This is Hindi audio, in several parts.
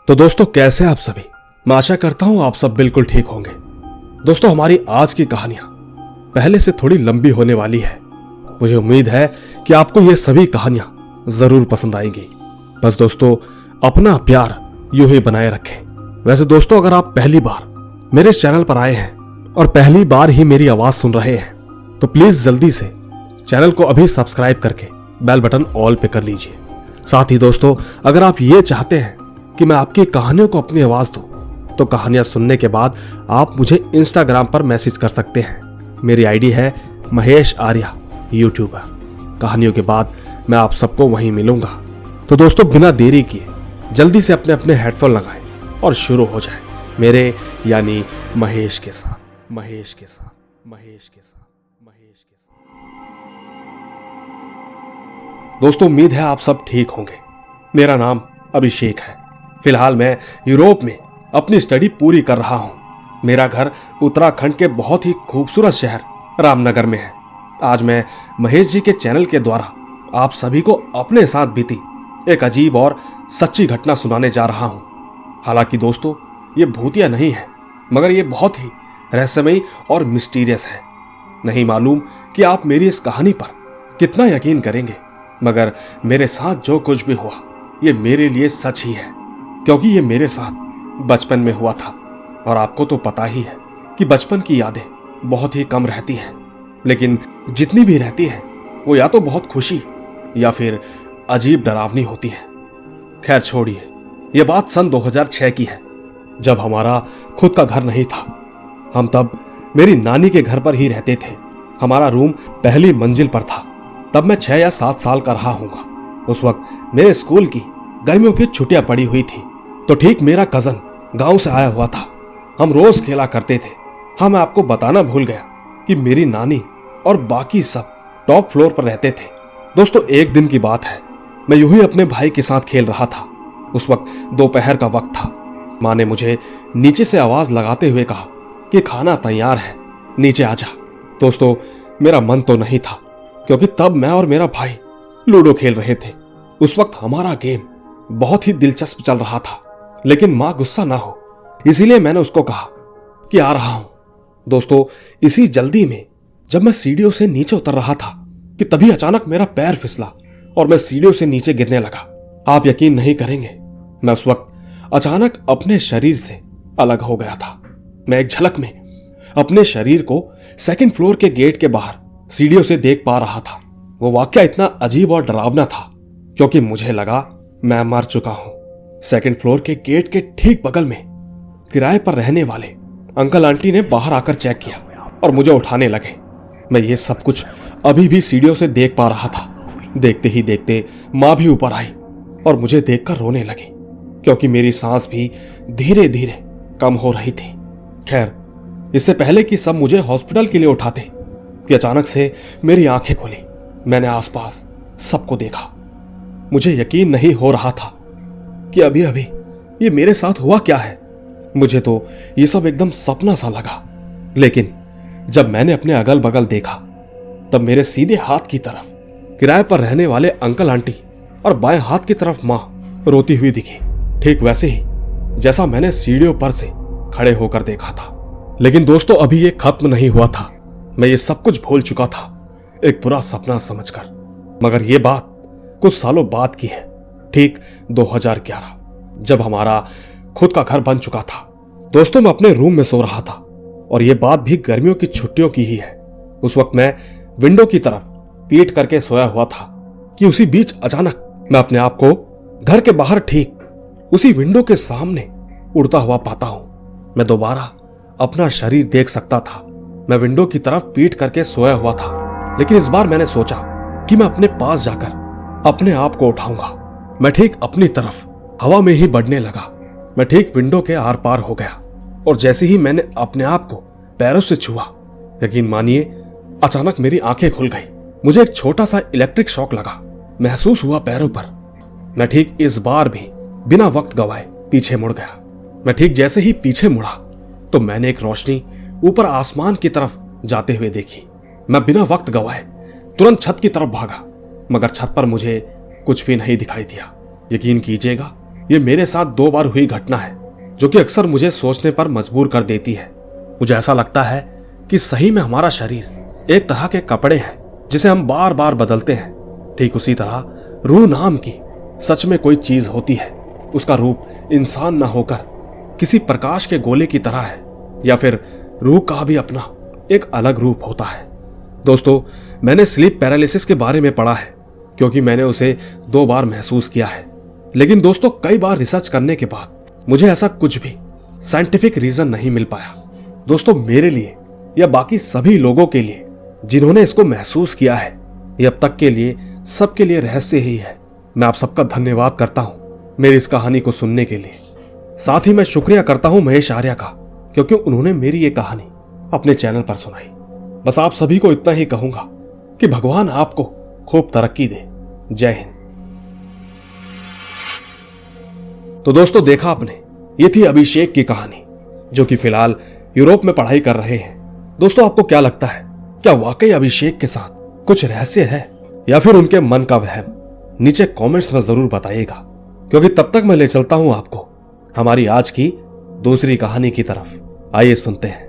तो दोस्तों कैसे आप सभी। मैं आशा करता हूं आप सब बिल्कुल ठीक होंगे। दोस्तों हमारी आज की कहानियां पहले से थोड़ी लंबी होने वाली है। मुझे उम्मीद है कि आपको ये सभी कहानियां जरूर पसंद आएंगी। बस दोस्तों अपना प्यार यूं ही बनाए रखें। वैसे दोस्तों अगर आप पहली बार मेरे इस चैनल पर आए हैं और पहली बार ही मेरी आवाज सुन रहे हैं तो प्लीज जल्दी से चैनल को अभी सब्सक्राइब करके बेल बटन ऑल पे कर लीजिए। साथ ही दोस्तों अगर आप ये चाहते हैं कि मैं आपकी कहानियों को अपनी आवाज दूं तो कहानियां सुनने के बाद आप मुझे इंस्टाग्राम पर मैसेज कर सकते हैं। मेरी आईडी है महेश आर्या यूट्यूबर। कहानियों के बाद मैं आप सबको वहीं मिलूंगा। तो दोस्तों बिना देरी किए जल्दी से अपने अपने हेडफोन लगाएं और शुरू हो जाए मेरे यानी महेश के साथ। दोस्तों उम्मीद है आप सब ठीक होंगे। मेरा नाम अभिषेक है। फिलहाल मैं यूरोप में अपनी स्टडी पूरी कर रहा हूं। मेरा घर उत्तराखंड के बहुत ही खूबसूरत शहर रामनगर में है। आज मैं महेश जी के चैनल के द्वारा आप सभी को अपने साथ बीती एक अजीब और सच्ची घटना सुनाने जा रहा हूं। हालांकि दोस्तों ये भूतिया नहीं है मगर ये बहुत ही रहस्यमयी और मिस्टीरियस है। नहीं मालूम कि आप मेरी इस कहानी पर कितना यकीन करेंगे मगर मेरे साथ जो कुछ भी हुआ ये मेरे लिए सच ही है, क्योंकि ये मेरे साथ बचपन में हुआ था। और आपको तो पता ही है कि बचपन की यादें बहुत ही कम रहती हैं, लेकिन जितनी भी रहती हैं वो या तो बहुत खुशी या फिर अजीब डरावनी होती है। खैर छोड़िए, ये बात सन 2006 की है जब हमारा खुद का घर नहीं था। हम तब मेरी नानी के घर पर ही रहते थे। हमारा रूम पहली मंजिल पर था। तब मैं 6 या 7 साल का रहा हूंगा। उस वक्त मेरे स्कूल की गर्मियों की छुट्टियां पड़ी हुई थी। तो ठीक मेरा कजन गांव से आया हुआ था। हम रोज खेला करते थे। हाँ, मैं आपको बताना भूल गया कि मेरी नानी और बाकी सब टॉप फ्लोर पर रहते थे। दोस्तों एक दिन की बात है, मैं यूं ही अपने भाई के साथ खेल रहा था। उस वक्त दोपहर का वक्त था। माँ ने मुझे नीचे से आवाज लगाते हुए कहा कि खाना तैयार है, नीचे आजा। दोस्तों मेरा मन तो नहीं था, क्योंकि तब मैं और मेरा भाई लूडो खेल रहे थे। उस वक्त हमारा गेम बहुत ही दिलचस्प चल रहा था, लेकिन मां गुस्सा ना हो इसीलिए मैंने उसको कहा कि आ रहा हूं। दोस्तों इसी जल्दी में जब मैं सीढ़ियों से नीचे उतर रहा था कि तभी अचानक मेरा पैर फिसला और मैं सीढ़ियों से नीचे गिरने लगा। आप यकीन नहीं करेंगे, मैं उस वक्त अचानक अपने शरीर से अलग हो गया था। मैं एक झलक में अपने शरीर को सेकंड फ्लोर के गेट के बाहर सीढ़ियों से देख पा रहा था। वो वाकया इतना अजीब और डरावना था क्योंकि मुझे लगा मैं मर चुका हूं। सेकंड फ्लोर के गेट के ठीक बगल में किराए पर रहने वाले अंकल आंटी ने बाहर आकर चेक किया और मुझे उठाने लगे। मैं ये सब कुछ अभी भी सीढ़ियों से देख पा रहा था। देखते ही देखते मां भी ऊपर आई और मुझे देखकर रोने लगी, क्योंकि मेरी सांस भी धीरे धीरे कम हो रही थी। खैर इससे पहले कि सब मुझे हॉस्पिटल के लिए उठाते कि अचानक से मेरी आंखें खुली। मैंने आसपास सबको देखा। मुझे यकीन नहीं हो रहा था कि अभी अभी ये मेरे साथ हुआ क्या है। मुझे तो ये सब एकदम सपना सा लगा। लेकिन जब मैंने अपने अगल बगल देखा तब मेरे सीधे हाथ की तरफ किराए पर रहने वाले अंकल आंटी और बाएं हाथ की तरफ मां रोती हुई दिखी, ठीक वैसे ही जैसा मैंने सीढ़ियों पर से खड़े होकर देखा था। लेकिन दोस्तों अभी ये खत्म नहीं हुआ था। मैं ये सब कुछ भूल चुका था एक बुरा सपना समझकर। मगर ये बात कुछ सालों बाद की है, ठीक 2011 जब हमारा खुद का घर बन चुका था। दोस्तों मैं अपने रूम में सो रहा था और यह बात भी गर्मियों की छुट्टियों की ही है। उस वक्त मैं विंडो की तरफ पीठ करके सोया हुआ था कि उसी बीच अचानक मैं अपने आप को घर के बाहर ठीक उसी विंडो के सामने उड़ता हुआ पाता हूं। मैं दोबारा अपना शरीर देख सकता था। मैं विंडो की तरफ पीठ करके सोया हुआ था, लेकिन इस बार मैंने सोचा कि मैं अपने पास जाकर अपने आप को उठाऊंगा। मैं ठीक अपनी तरफ हवा में ही बढ़ने लगा। मैं ठीक विंडो के आर पार हो गया और जैसे ही मैंने अपने आप को पैरों से छुआ, यकीन मानिए अचानक मेरी आंखें खुल गई। मुझे एक छोटा सा इलेक्ट्रिक शॉक लगा महसूस हुआ पैरों पर। मैं ठीक इस बार भी बिना वक्त गवाए पीछे मुड़ गया। मैं ठीक जैसे ही पीछे मुड़ा तो मैंने एक रोशनी ऊपर आसमान की तरफ जाते हुए देखी। मैं बिना वक्त गवाए तुरंत छत की तरफ भागा, मगर छत पर मुझे कुछ भी नहीं दिखाई दिया। यकीन कीजिएगा ये मेरे साथ 2 बार हुई घटना है जो कि अक्सर मुझे सोचने पर मजबूर कर देती है। मुझे ऐसा लगता है कि सही में हमारा शरीर एक तरह के कपड़े हैं जिसे हम बार बार बदलते हैं। ठीक उसी तरह रूह नाम की सच में कोई चीज होती है। उसका रूप इंसान न होकर किसी प्रकाश के गोले की तरह है, या फिर रूह का भी अपना एक अलग रूप होता है। दोस्तों, मैंने स्लीप पैरालिसिस के बारे में पढ़ा है क्योंकि मैंने उसे 2 बार महसूस किया है। लेकिन दोस्तों, कई बार रिसर्च करने के बाद मुझे ऐसा कुछ भी साइंटिफिक रीजन नहीं मिल पाया। दोस्तों, मेरे लिए या बाकी सभी लोगों के लिए जिन्होंने इसको महसूस किया है, ये अब तक के लिए सबके लिए रहस्य ही है। मैं आप सबका धन्यवाद करता हूं मेरी इस कहानी को सुनने के लिए। साथ ही मैं शुक्रिया करता हूं महेश आर्या का, क्योंकि उन्होंने मेरी ये कहानी अपने चैनल पर सुनाई। बस आप सभी को इतना ही कहूंगा कि भगवान आपको खूब तरक्की दे। जय हिंद। तो दोस्तों, देखा आपने, ये थी अभिषेक की कहानी जो कि फिलहाल यूरोप में पढ़ाई कर रहे हैं। दोस्तों, आपको क्या लगता है, क्या वाकई अभिषेक के साथ कुछ रहस्य है या फिर उनके मन का वहम? नीचे कमेंट्स में जरूर बताइएगा, क्योंकि तब तक मैं ले चलता हूं आपको हमारी आज की दूसरी कहानी की तरफ। आइए सुनते हैं।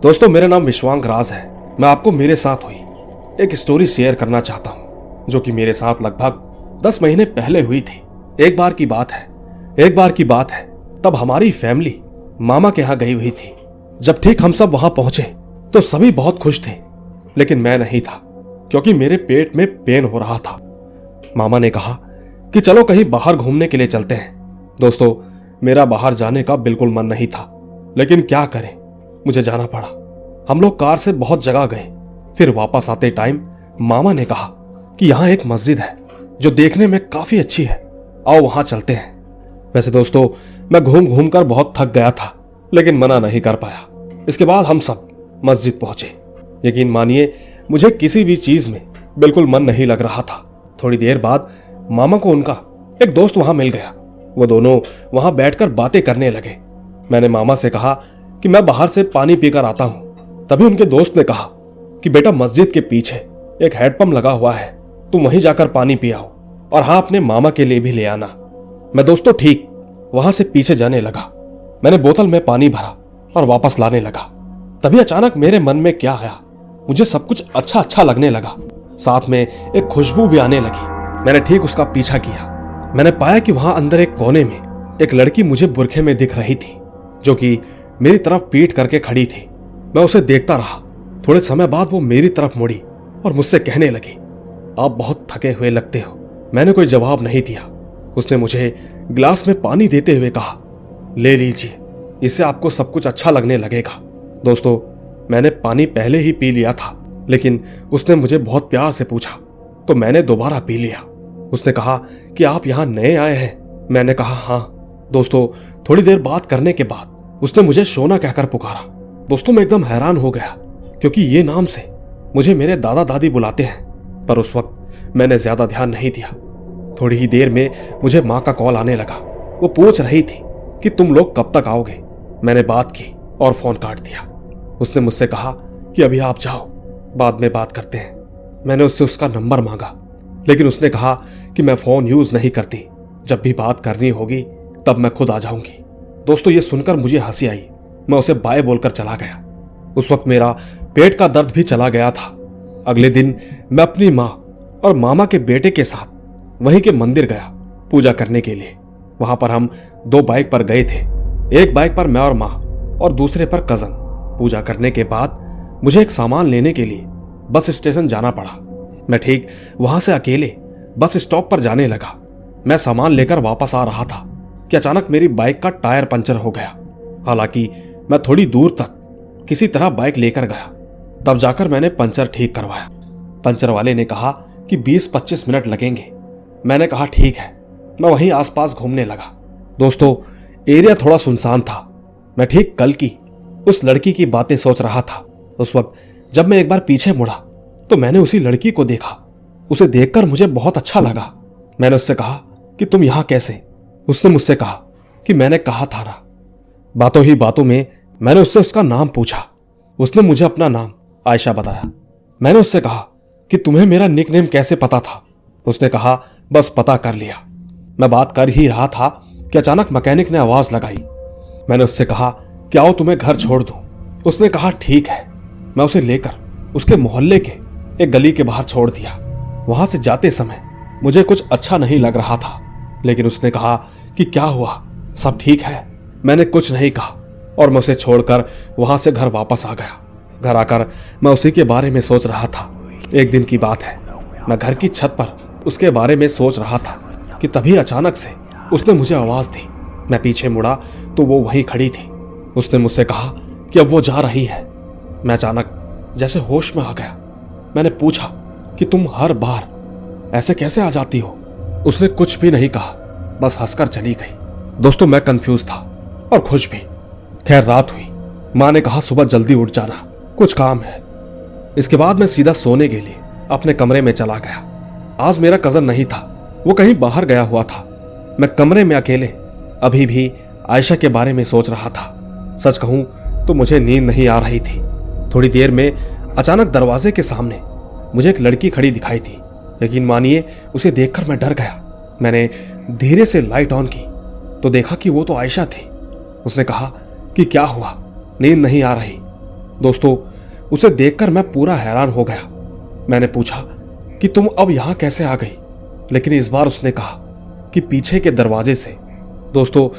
दोस्तों, मेरा नाम विश्वांक राज है। मैं आपको मेरे साथ हुई एक स्टोरी शेयर करना चाहता हूं जो कि मेरे साथ लगभग 10 महीने पहले हुई थी। एक बार की बात है तब हमारी फैमिली मामा के यहां गई हुई थी। जब ठीक हम सब वहां पहुंचे तो सभी बहुत खुश थे, लेकिन मैं नहीं था क्योंकि मेरे पेट में पेन हो रहा था। मामा ने कहा कि चलो कहीं बाहर घूमने के लिए चलते हैं। दोस्तों, मेरा बाहर जाने का बिल्कुल मन नहीं था, लेकिन क्या करें, मुझे जाना पड़ा। हम लोग कार से बहुत जगह गए। फिर वापस आते टाइम मामा ने कहा कि यहां एक मस्जिद है जो देखने में काफी अच्छी है, आओ वहां चलते हैं। वैसे दोस्तों, मैं घूम घूम कर बहुत थक गया था, लेकिन मना नहीं कर पाया। इसके बाद हम सब मस्जिद पहुंचे। यकीन मानिए, मुझे किसी भी चीज में बिल्कुल मन नहीं लग रहा था। थोड़ी देर बाद मामा को उनका एक दोस्त वहां मिल गया। वो दोनों वहां बैठकर बातें करने लगे। मैंने मामा से कहा कि मैं बाहर से पानी पीकर आता हूं। तभी उनके दोस्त ने कहा कि बेटा, मस्जिद के पीछे एक हैंडपंप लगा हुआ है, तुम वहीं जाकर पानी पी आओ, और हाँ, अपने मामा के लिए भी ले आना। मैं दोस्तों ठीक वहां से पीछे जाने लगा। मैंने बोतल में पानी भरा और वापस लाने लगा। तभी अचानक मेरे मन में क्या आया, मुझे सब कुछ अच्छा अच्छा लगने लगा। साथ में एक खुशबू भी आने लगी। मैंने ठीक उसका पीछा किया। मैंने पाया कि वहां अंदर एक कोने में एक लड़की मुझे बुरखे में दिख रही थी, जो कि मेरी तरफ पीठ करके खड़ी थी। मैं उसे देखता रहा। थोड़े समय बाद वो मेरी तरफ मुड़ी और मुझसे कहने लगी, आप बहुत थके हुए लगते हो। मैंने कोई जवाब नहीं दिया। उसने मुझे गिलास में पानी देते हुए कहा, ले लीजिए, इससे आपको सब कुछ अच्छा लगने लगेगा। दोस्तों, मैंने पानी पहले ही पी लिया था, लेकिन उसने मुझे बहुत प्यार से पूछा तो मैंने दोबारा पी लिया। उसने कहा कि आप यहाँ नए आए हैं। मैंने कहा हाँ। दोस्तों, थोड़ी देर बात करने के बाद उसने मुझे शोना कहकर पुकारा। दोस्तों, मैं एकदम हैरान हो गया क्योंकि ये नाम से मुझे मेरे दादा दादी बुलाते हैं, पर उस वक्त मैंने ज्यादा ध्यान नहीं दिया। थोड़ी ही देर में मुझे माँ का कॉल आने लगा। वो पूछ रही थी कि तुम लोग कब तक आओगे। मैंने बात की और फोन काट दिया। उसने मुझसे कहा कि अभी आप जाओ, बाद में बात करते हैं। मैंने उससे उसका नंबर मांगा, लेकिन उसने कहा कि मैं फोन यूज नहीं करती, जब भी बात करनी होगी तब मैं खुद आ जाऊंगी। दोस्तों, ये सुनकर मुझे हंसी आई। मैं उसे बाय बोलकर चला गया। उस वक्त मेरा पेट का दर्द भी चला गया था। अगले दिन मैं अपनी माँ और मामा के बेटे के साथ वहीं के मंदिर गया पूजा करने के लिए। वहां पर हम 2 बाइक पर गए थे। एक बाइक पर मैं और माँ और दूसरे पर कजन। पूजा करने के बाद मुझे एक सामान लेने के लिए बस स्टेशन जाना पड़ा। मैं ठीक वहां से अकेले बस स्टॉप पर जाने लगा। मैं सामान लेकर वापस आ रहा था कि अचानक मेरी बाइक का टायर पंचर हो गया। हालांकि मैं थोड़ी दूर तक किसी तरह बाइक लेकर गया, तब जाकर मैंने पंचर ठीक करवाया। पंचर वाले ने कहा कि 20-25 मिनट लगेंगे। मैंने कहा ठीक है। मैं वहीं आसपास घूमने लगा। दोस्तों, एरिया थोड़ा सुनसान था। मैं ठीक कल की उस लड़की की बातें सोच रहा था। उस वक्त जब मैं एक बार पीछे मुड़ा तो मैंने उसी लड़की को देखा। उसे देखकर मुझे बहुत अच्छा लगा। मैंने उससे कहा कि तुम यहां कैसे? उसने मुझसे कहा कि मैंने कहा था ना। बातों ही बातों में मैंने उससे उसका नाम पूछा। उसने मुझे अपना नाम आयशा बताया। मैंने उससे कहा कि तुम्हें मेरा निकनेम कैसे पता था? उसने कहा, बस पता कर लिया। मैं बात कर ही रहा था कि अचानक मैकेनिक ने आवाज लगाई। मैंने उससे कहा कि आओ तुम्हें घर छोड़ दूं। उसने कहा ठीक है। मैं उसे लेकर उसके मोहल्ले के एक गली के बाहर छोड़ दिया। वहां से जाते समय मुझे कुछ अच्छा नहीं लग रहा था, लेकिन उसने कहा कि क्या हुआ, सब ठीक है। मैंने कुछ नहीं कहा और मैं उसे छोड़कर वहां से घर वापस आ गया। घर आकर मैं उसी के बारे में सोच रहा था। एक दिन की बात है, मैं घर की छत पर उसके बारे में सोच रहा था कि तभी अचानक से उसने मुझे आवाज दी। मैं पीछे मुड़ा तो वो वहीं खड़ी थी। उसने मुझसे कहा कि अब वो जा रही है। मैं अचानक जैसे होश में आ गया। मैंने पूछा कि तुम हर बार ऐसे कैसे आ जाती हो? उसने कुछ भी नहीं कहा, बस हंसकर चली गई। दोस्तों, मैं कंफ्यूज था और खुश भी। खैर, रात हुई। माँ ने कहा सुबह जल्दी उठ जाना, कुछ काम है। इसके बाद मैं सीधा सोने के लिए अपने कमरे में चला गया। आज मेरा कजन नहीं था, वो कहीं बाहर गया हुआ था। मैं कमरे में अकेले अभी भी आयशा के बारे में सोच रहा था। सच कहूं तो मुझे नींद नहीं आ रही थी। थोड़ी देर में अचानक दरवाजे के सामने मुझे एक लड़की खड़ी दिखाई थी। यकीन मानिए, उसे देखकर मैं डर गया। मैंने धीरे से लाइट ऑन की तो देखा कि वो तो आयशा थी। उसने कहा कि क्या हुआ, नींद नहीं आ रही? दोस्तों, उसे देखकर मैं पूरा हैरान हो गया। मैंने पूछा कि तुम अब यहां कैसे आ गई? लेकिन इस बार उसने कहा कि पीछे के दरवाजे से। दोस्तों,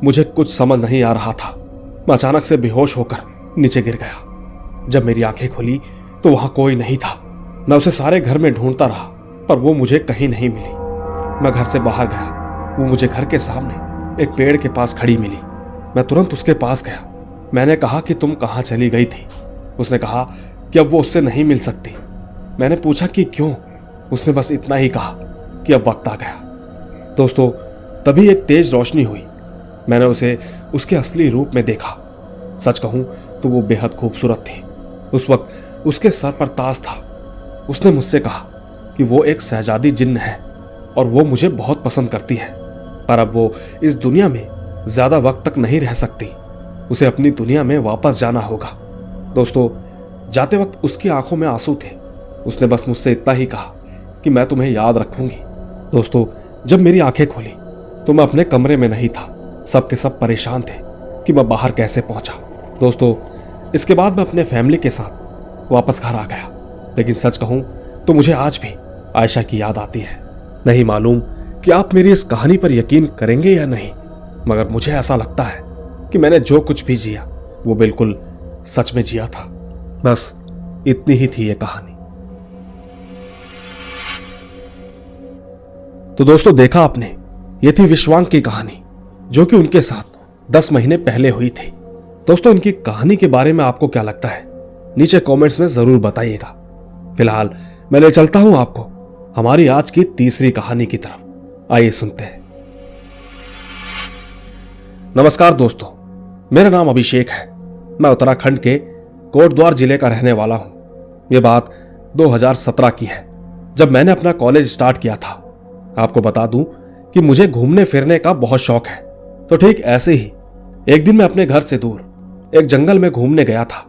मुझे कुछ समझ नहीं आ रहा था। मैं अचानक से बेहोश होकर नीचे गिर गया। जब मेरी आंखें खुली तो वहां कोई नहीं था। मैं उसे सारे घर में ढूंढता रहा, पर वो मुझे कहीं नहीं मिली। मैं घर से बाहर गया। वो मुझे घर के सामने एक पेड़ के पास खड़ी मिली। मैं तुरंत उसके पास गया। मैंने कहा कि तुम कहाँ चली गई थी? उसने कहा कि अब वो उससे नहीं मिल सकती। मैंने पूछा कि क्यों? उसने बस इतना ही कहा कि अब वक्त आ गया। दोस्तों, तभी एक तेज रोशनी हुई। मैंने उसे उसके असली रूप में देखा। सच कहूं तो वो बेहद खूबसूरत थी। उस वक्त उसके सर पर ताज था। उसने मुझसे कहा कि वो एक शहजादी जिन्न है और वो मुझे बहुत पसंद करती है, पर अब वो इस दुनिया में ज्यादा वक्त तक नहीं रह सकती। उसे अपनी दुनिया में वापस जाना होगा। दोस्तों, जाते वक्त उसकी आंखों में आंसू थे। उसने बस मुझसे इतना ही कहा कि मैं तुम्हें याद रखूंगी। दोस्तों, जब मेरी आंखें खुली तो मैं अपने कमरे में नहीं था। सब के सब परेशान थे कि मैं बाहर कैसे पहुंचा। दोस्तों, इसके बाद मैं अपने फैमिली के साथ वापस घर आ गया। लेकिन सच कहूं तो मुझे आज भी आयशा की याद आती है। नहीं मालूम कि आप मेरी इस कहानी पर यकीन करेंगे या नहीं, मगर मुझे ऐसा लगता है कि मैंने जो कुछ भी जिया वो बिल्कुल सच में जिया था। बस इतनी ही थी ये कहानी। तो दोस्तों, देखा आपने, ये थी विश्वांग की कहानी, जो कि उनके साथ 10 महीने पहले हुई थी। दोस्तों, इनकी कहानी के बारे में आपको क्या लगता है? नीचे कमेंट्स में जरूर बताइएगा। फिलहाल मैं ले चलता हूं आपको हमारी आज की तीसरी कहानी की तरफ। आइए सुनते हैं। नमस्कार दोस्तों, मेरा नाम अभिषेक है। मैं उत्तराखंड के कोटद्वार जिले का रहने वाला हूं। यह बात 2017 की है, जब मैंने अपना कॉलेज स्टार्ट किया था। आपको बता दूं कि मुझे घूमने फिरने का बहुत शौक है। तो ठीक ऐसे ही एक दिन मैं अपने घर से दूर एक जंगल में घूमने गया था।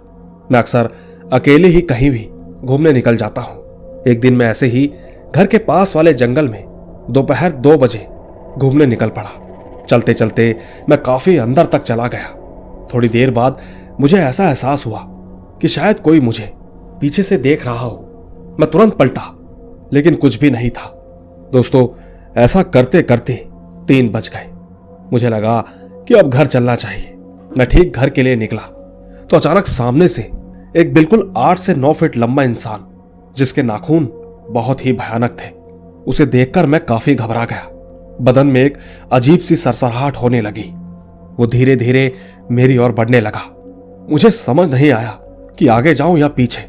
मैं अक्सर अकेले ही कहीं भी घूमने निकल जाता हूं। एक दिन मैं ऐसे ही घर के पास वाले जंगल में दोपहर 2 बजे घूमने निकल पड़ा। चलते चलते मैं काफी अंदर तक चला गया। थोड़ी देर बाद मुझे ऐसा एहसास हुआ कि शायद कोई मुझे पीछे से देख रहा हो। मैं तुरंत पलटा, लेकिन कुछ भी नहीं था। दोस्तों, ऐसा करते करते 3 बज गए। मुझे लगा कि अब घर चलना चाहिए। मैं ठीक घर के लिए निकला तो अचानक सामने से एक बिल्कुल 8 से 9 फीट लंबा इंसान, जिसके नाखून बहुत ही भयानक थे, उसे देखकर मैं काफी घबरा गया। बदन में एक अजीब सी सरसराहट होने लगी। वो धीरे धीरे मेरी ओर बढ़ने लगा। मुझे समझ नहीं आया कि आगे जाऊं या पीछे।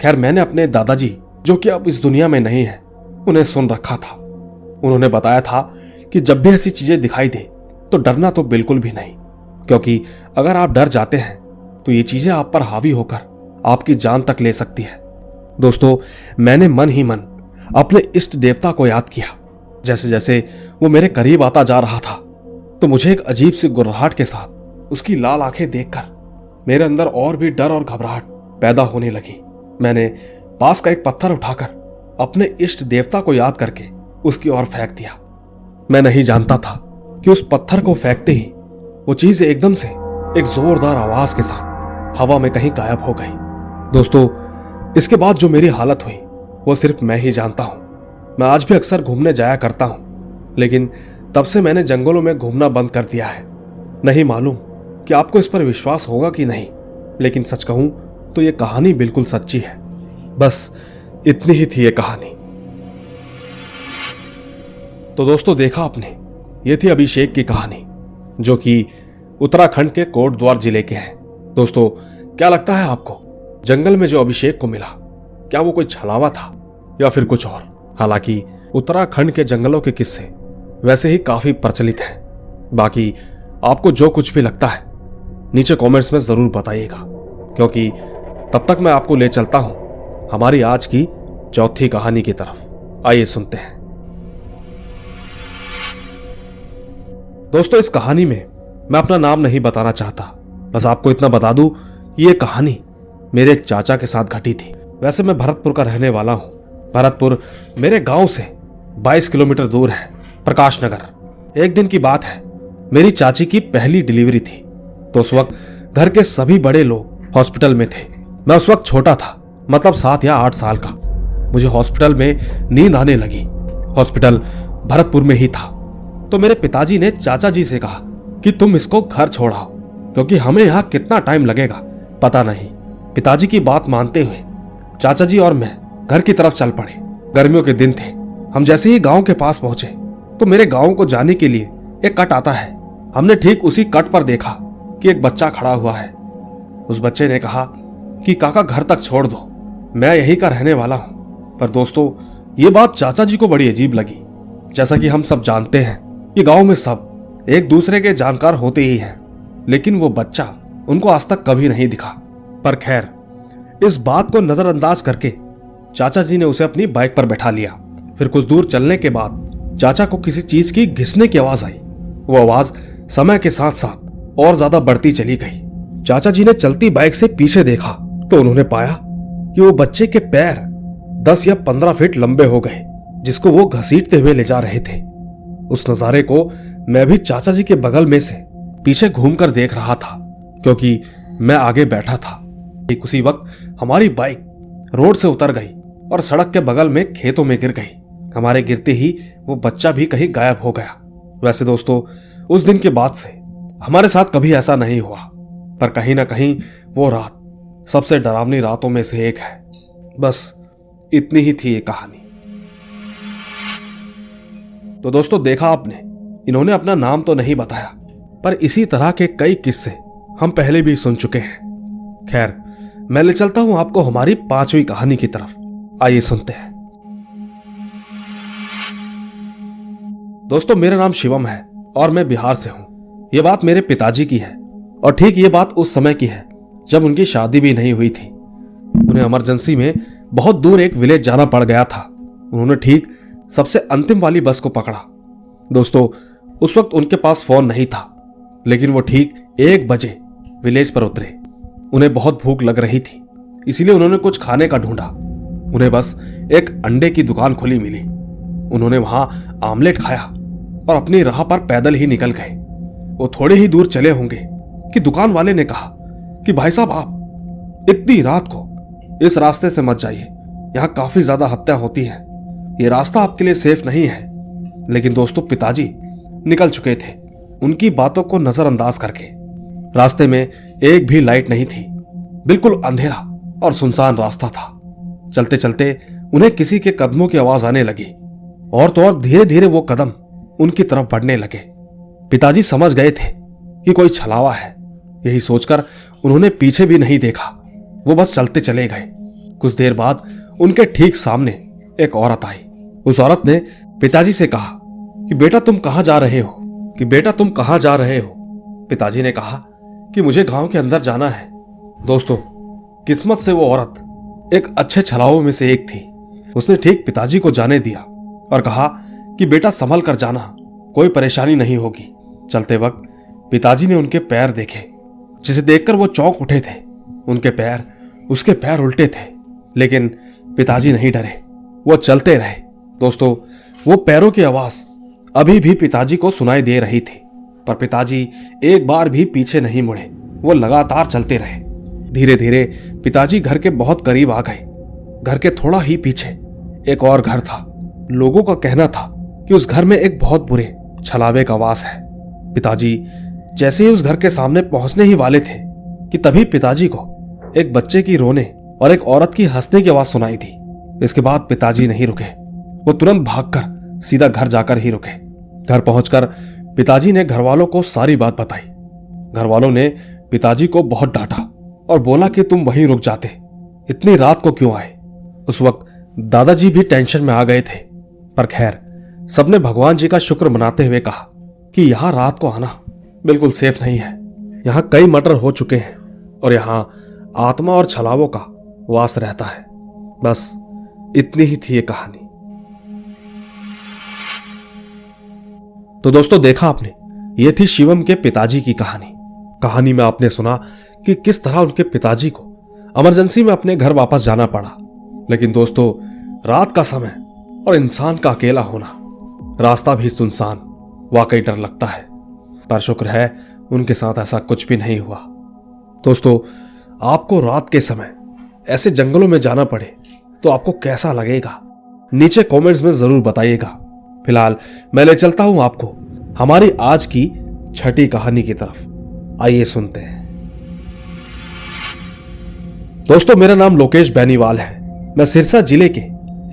खैर, मैंने अपने दादाजी, जो कि अब इस दुनिया में नहीं है, उन्हें सुन रखा था। उन्होंने बताया था कि जब भी ऐसी चीजें दिखाई दे तो डरना तो बिल्कुल भी नहीं, क्योंकि अगर आप डर जाते हैं तो ये चीजें आप पर हावी होकर आपकी जान तक ले सकती है। दोस्तों, मैंने मन ही मन अपने इष्ट देवता को याद किया। जैसे जैसे वो मेरे करीब आता जा रहा था तो मुझे एक अजीब सी गुर्राहट के साथ उसकी लाल आंखें देखकर मेरे अंदर और भी डर और घबराहट पैदा होने लगी। मैंने पास का एक पत्थर उठाकर अपने इष्ट देवता को याद करके उसकी ओर फेंक दिया। मैं नहीं जानता था कि उस पत्थर को फेंकते ही वो चीज एकदम से एक जोरदार आवाज के साथ हवा में कहीं गायब हो गई। दोस्तों, इसके बाद जो मेरी हालत हुई वो सिर्फ मैं ही जानता हूं। मैं आज भी अक्सर घूमने जाया करता हूं, लेकिन तब से मैंने जंगलों में घूमना बंद कर दिया है। नहीं मालूम कि आपको इस पर विश्वास होगा कि नहीं, लेकिन सच कहूं तो ये कहानी बिल्कुल सच्ची है। बस इतनी ही थी ये कहानी। तो दोस्तों, देखा आपने, ये थी अभिषेक की कहानी, जो कि उत्तराखंड के कोटद्वार जिले के हैं। दोस्तों, क्या लगता है आपको, जंगल में जो अभिषेक को मिला, क्या वो कोई छलावा था या फिर कुछ और? हालांकि उत्तराखंड के जंगलों के किस्से वैसे ही काफी प्रचलित हैं। बाकी आपको जो कुछ भी लगता है नीचे कमेंट्स में जरूर बताइएगा, क्योंकि तब तक मैं आपको ले चलता हूं हमारी आज की चौथी कहानी की तरफ। आइए सुनते हैं। दोस्तों, इस कहानी में मैं अपना नाम नहीं बताना चाहता, बस आपको इतना बता दूं कि ये कहानी मेरे एक चाचा के साथ घटी थी। वैसे मैं भरतपुर का रहने वाला हूं। भरतपुर मेरे गांव से 22 किलोमीटर दूर है, प्रकाश नगर। एक दिन की बात है, मेरी चाची की पहली डिलीवरी थी, तो उस वक्त घर के सभी बड़े लोग हॉस्पिटल में थे। मैं उस वक्त छोटा था, मतलब 7 या 8 साल का। मुझे हॉस्पिटल में नींद आने लगी। हॉस्पिटल भरतपुर में ही था, तो मेरे पिताजी ने चाचा जी से कहा कि तुम इसको घर छोड़ाओ, क्योंकि हमें यहां कितना टाइम लगेगा पता नहीं। पिताजी की बात मानते हुए चाचा जी और मैं घर की तरफ चल पड़े। गर्मियों के दिन थे। हम जैसे ही गांव के पास पहुंचे तो मेरे गांव को जाने के लिए एक कट आता है। हमने ठीक उसी कट पर देखा कि एक बच्चा खड़ा हुआ है। उस बच्चे ने कहा कि काका घर तक छोड़ दो, मैं यहीं का रहने वाला हूं। पर दोस्तों, ये बात चाचा जी को बड़ी अजीब लगी। जैसा कि हम सब जानते हैं कि गांव में सब एक दूसरे के जानकार होते ही हैं, लेकिन वो बच्चा उनको आज तक कभी नहीं दिखा। पर खैर, इस बात को नजरअंदाज करके चाचा जी ने उसे अपनी बाइक पर बैठा लिया। फिर कुछ दूर चलने के बाद चाचा को किसी चीज की घिसने की आवाज आई। वो आवाज समय के साथ साथ और ज्यादा बढ़ती चली गई। चाचा जी ने चलती बाइक से पीछे देखा तो उन्होंने पाया कि वो बच्चे के पैर 10 या 15 फीट लंबे हो गए, जिसको वो घसीटते हुए ले जा रहे थे। उस नजारे को मैं भी चाचा जी के बगल में से पीछे घूमकर देख रहा था, क्योंकि मैं आगे बैठा था। ठीक उसी वक्त हमारी बाइक रोड से उतर गई और सड़क के बगल में खेतों में गिर गई। हमारे गिरते ही वो बच्चा भी कहीं गायब हो गया। वैसे दोस्तों, उस दिन के बाद से हमारे साथ कभी ऐसा नहीं हुआ, पर कहीं ना कहीं वो रात सबसे डरावनी रातों में से एक है। बस इतनी ही थी ये कहानी। तो दोस्तों, देखा आपने, इन्होंने अपना नाम तो नहीं बताया, पर इसी तरह के कई किस्से हम पहले भी सुन चुके हैं। खैर, मैं ले चलता हूं आपको हमारी 5वीं कहानी की तरफ। आइए सुनते हैं। दोस्तों, मेरा नाम शिवम है और मैं बिहार से हूं। यह बात मेरे पिताजी की है, और ठीक ये बात उस समय की है जब उनकी शादी भी नहीं हुई थी। उन्हें इमरजेंसी में बहुत दूर एक विलेज जाना पड़ गया था। उन्होंने ठीक सबसे अंतिम वाली बस को पकड़ा। दोस्तों, उस वक्त उनके पास फोन नहीं था, लेकिन वो ठीक 1 बजे विलेज पर उतरे। उन्हें बहुत भूख लग रही थी, इसीलिए उन्होंने कुछ खाने का ढूंढा। उन्हें बस एक अंडे की दुकान खुली मिली। उन्होंने वहां आमलेट खाया और अपनी राह पर पैदल ही निकल गए। वो थोड़े ही दूर चले होंगे कि दुकान वाले ने कहा कि भाई साहब, आप इतनी रात को इस रास्ते से मत जाइए, यहाँ काफी ज्यादा हत्या होती है, ये रास्ता आपके लिए सेफ नहीं है। लेकिन दोस्तों, पिताजी निकल चुके थे उनकी बातों को नजरअंदाज करके। रास्ते में एक भी लाइट नहीं थी, बिल्कुल अंधेरा और सुनसान रास्ता था। चलते चलते उन्हें किसी के कदमों की आवाज आने लगी, और तो और धीरे धीरे वो कदम उनकी तरफ बढ़ने लगे। पिताजी समझ गए थे कि कोई छलावा है। यही सोचकर उन्होंने पीछे भी नहीं देखा, वो बस चलते चले गए। कुछ देर बाद उनके ठीक सामने एक औरत आई। उस औरत ने पिताजी से कहा कि बेटा तुम कहां जा रहे हो, कि बेटा तुम कहां जा रहे हो। पिताजी ने कहा कि मुझे गांव के अंदर जाना है। दोस्तों, किस्मत से वो औरत एक अच्छे छलाओं में से एक थी। उसने ठीक पिताजी को जाने दिया और कहा कि बेटा संभल कर जाना, कोई परेशानी नहीं होगी। चलते वक्त पिताजी ने उनके पैर देखे, जिसे देखकर वो चौंक उठे थे। उनके पैर, उसके पैर उल्टे थे, लेकिन पिताजी नहीं डरे, वो चलते रहे। दोस्तों, वो पैरों की आवाज अभी भी पिताजी को सुनाई दे रही थी, पर पिताजी एक बार भी पीछे नहीं मुड़े। वो लगातार चलते रहे। धीरे धीरे पिताजी घर के बहुत करीब आ गए। घर के थोड़ा ही पीछे एक और घर था। लोगों का कहना था कि उस घर में एक बहुत बुरे छलावे का वास है। पिताजी जैसे ही उस घर के सामने पहुंचने ही वाले थे कि तभी पिताजी को एक बच्चे की रोने और एक औरत की हंसने की आवाज सुनाई दी। इसके बाद पिताजी नहीं रुके। वो तुरंत भागकर सीधा घर जाकर ही रुके। घर पहुंचकर पिताजी ने घर वालों को सारी बात बताई। घर वालों ने पिताजी को बहुत डांटा और बोला कि तुम वहीं रुक जाते, इतनी रात को क्यों आए। उस वक्त दादाजी भी टेंशन में आ गए थे, पर खैर सबने भगवान जी का शुक्र मनाते हुए कहा कि यहां रात को आना बिल्कुल सेफ नहीं है। यहां कई मर्डर हो चुके हैं और यहां आत्मा और छलावों का वास रहता है। बस इतनी ही थी ये कहानी। तो दोस्तों, देखा आपने, ये थी शिवम के पिताजी की कहानी। कहानी में आपने सुना कि किस तरह उनके पिताजी को इमरजेंसी में अपने घर वापस जाना पड़ा। लेकिन दोस्तों, रात का समय और इंसान का अकेला होना, रास्ता भी सुनसान, वाकई डर लगता है। पर शुक्र है उनके साथ ऐसा कुछ भी नहीं हुआ। दोस्तों, आपको रात के समय ऐसे जंगलों में जाना पड़े तो आपको कैसा लगेगा, नीचे कमेंट्स में जरूर बताइएगा। फिलहाल मैं ले चलता हूं आपको हमारी आज की छठी कहानी की तरफ। आइए सुनते हैं। दोस्तों, मेरा नाम लोकेश बैनीवाल है। मैं सिरसा जिले के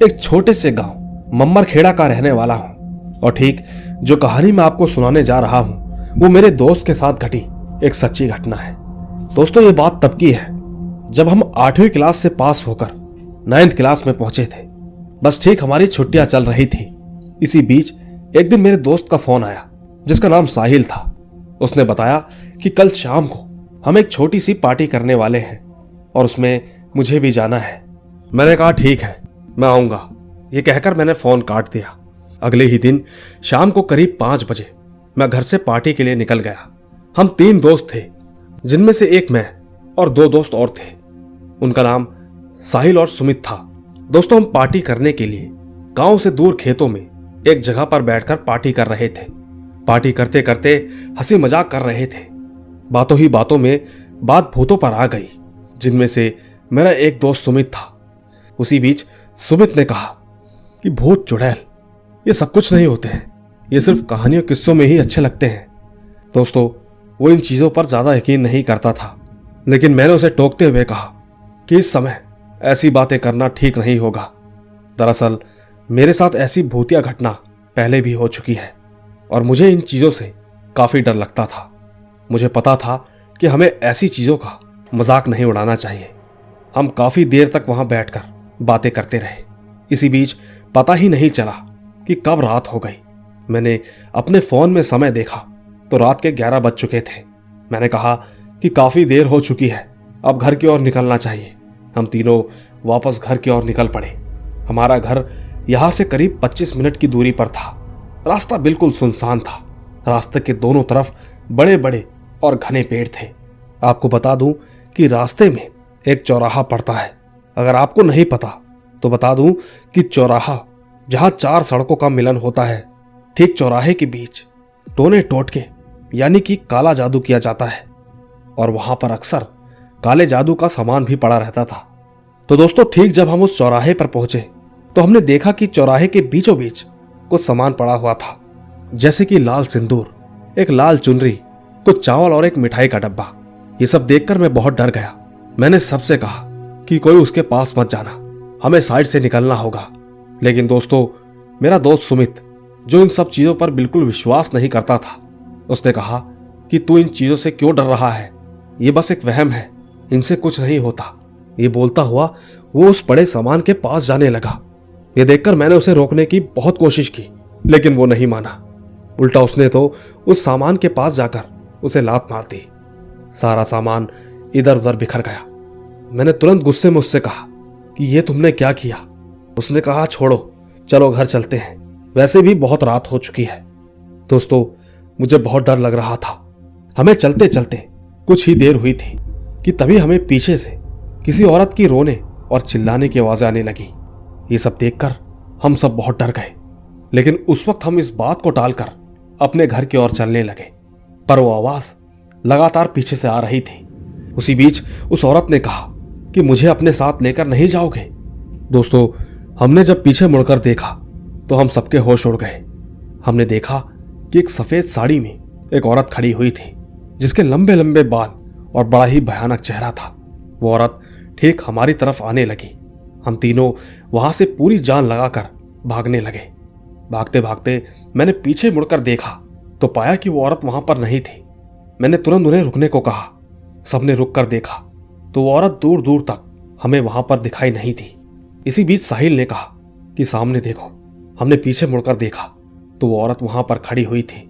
एक छोटे से गांव मम्मरखेड़ा का रहने वाला हूं। और ठीक जो कहानी मैं आपको सुनाने जा रहा हूं वो मेरे दोस्त के साथ घटी एक सच्ची घटना है। दोस्तों, ये बात तब की है जब हम 8वीं क्लास से पास होकर 9th क्लास में पहुंचे थे। बस ठीक हमारी छुट्टियां चल रही थी। इसी बीच एक दिन मेरे दोस्त का फोन आया जिसका नाम साहिल था। उसने बताया कि कल शाम को हम एक छोटी सी पार्टी करने वाले हैं और उसमें मुझे भी जाना है। मैंने कहा ठीक है, मैं आऊंगा। ये कहकर मैंने फोन काट दिया। अगले ही दिन शाम को करीब 5 बजे मैं घर से पार्टी के लिए निकल गया। हम 3 दोस्त थे, जिनमें से एक मैं और 2 दोस्त और थे। उनका नाम साहिल और सुमित था। दोस्तों, हम पार्टी करने के लिए गांव से दूर खेतों में एक जगह पर बैठकर पार्टी कर रहे थे। पार्टी करते करते हंसी मजाक कर रहे थे। बातों ही बातों में बात भूतों पर आ गई, जिनमें से मेरा एक दोस्त सुमित था। उसी बीच सुमित ने कहा कि भूत चुड़ैल ये सब कुछ नहीं होते हैं, ये सिर्फ कहानियों किस्सों में ही अच्छे लगते हैं। दोस्तों, वो इन चीजों पर ज्यादा यकीन नहीं करता था, लेकिन मैंने उसे टोकते हुए कहा कि इस समय ऐसी बातें करना ठीक नहीं होगा। दरअसल मेरे साथ ऐसी भूतिया घटना पहले भी हो चुकी है और मुझे इन चीजों से काफी डर लगता था। मुझे पता था कि हमें ऐसी चीजों का मजाक नहीं उड़ाना चाहिए। हम काफी देर तक वहां बैठकर बातें करते रहे। इसी बीच पता ही नहीं चला कि कब रात हो गई। मैंने अपने फोन में समय देखा तो रात के 11 बज चुके थे। मैंने कहा कि काफी देर हो चुकी है, अब घर की ओर निकलना चाहिए। हम तीनों वापस घर की ओर निकल पड़े। हमारा घर यहां से करीब 25 मिनट की दूरी पर था। रास्ता बिल्कुल सुनसान था। रास्ते के दोनों तरफ बड़े बड़े और घने पेड़ थे। आपको बता दूं कि रास्ते में एक चौराहा पड़ता है। अगर आपको नहीं पता तो बता दूं कि चौराहा जहां 4 सड़कों का मिलन होता है, ठीक चौराहे के बीच टोने टोटके यानी कि काला जादू किया जाता है और वहां पर अक्सर काले जादू का सामान भी पड़ा रहता था। तो दोस्तों, ठीक जब हम उस चौराहे पर पहुंचे तो हमने देखा कि चौराहे के बीचों बीच कुछ सामान पड़ा हुआ था, जैसे कि लाल सिंदूर, एक लाल चुनरी, कुछ चावल और एक मिठाई का डब्बा। ये सब देखकर मैं बहुत डर गया। मैंने सबसे कहा कि कोई उसके पास मत जाना, हमें साइड से निकलना होगा। लेकिन दोस्तों, मेरा दोस्त सुमित, जो इन सब चीजों पर बिल्कुल विश्वास नहीं करता था, उसने कहा कि तू इन चीजों से क्यों डर रहा है, ये बस एक वहम है, इनसे कुछ नहीं होता। ये बोलता हुआ वो उस बड़े सामान के पास जाने लगा। ये देखकर मैंने उसे रोकने की बहुत कोशिश की, लेकिन वो नहीं माना। उल्टा उसने तो उस सामान के पास जाकर उसे लात मार दी। सारा सामान इधर उधर बिखर गया। मैंने तुरंत गुस्से में उससे कहा कि ये तुमने क्या किया। उसने कहा छोड़ो, चलो घर चलते हैं, वैसे भी बहुत रात हो चुकी है। दोस्तों, मुझे बहुत डर लग रहा था। हमें चलते चलते कुछ ही देर हुई थी कि तभी हमें पीछे से किसी औरत की रोने और चिल्लाने की आवाजें आने लगी। ये सब देखकर हम सब बहुत डर गए। लेकिन उस वक्त हम इस बात को टालकर अपने घर की ओर चलने लगे, पर वो आवाज लगातार पीछे से आ रही थी। उसी बीच उस औरत ने कहा कि मुझे अपने साथ लेकर नहीं जाओगे। दोस्तों, हमने जब पीछे मुड़कर देखा तो हम सबके होश उड़ गए। हमने देखा कि एक सफेद साड़ी में एक औरत खड़ी हुई थी, जिसके लंबे लंबे बाल और बड़ा ही भयानक चेहरा था। वो औरत ठीक हमारी तरफ आने लगी। हम तीनों वहां से पूरी जान लगाकर भागने लगे। भागते भागते मैंने पीछे मुड़कर देखा तो पाया कि वो औरत वहां पर नहीं थी। मैंने तुरंत उन्हें रुकने को कहा। सबने रुक कर देखा तो वो औरत दूर दूर तक हमें वहां पर दिखाई नहीं थी। इसी बीच साहिल ने कहा कि सामने देखो। हमने पीछे मुड़कर देखा तो वो औरत वहां पर खड़ी हुई थी।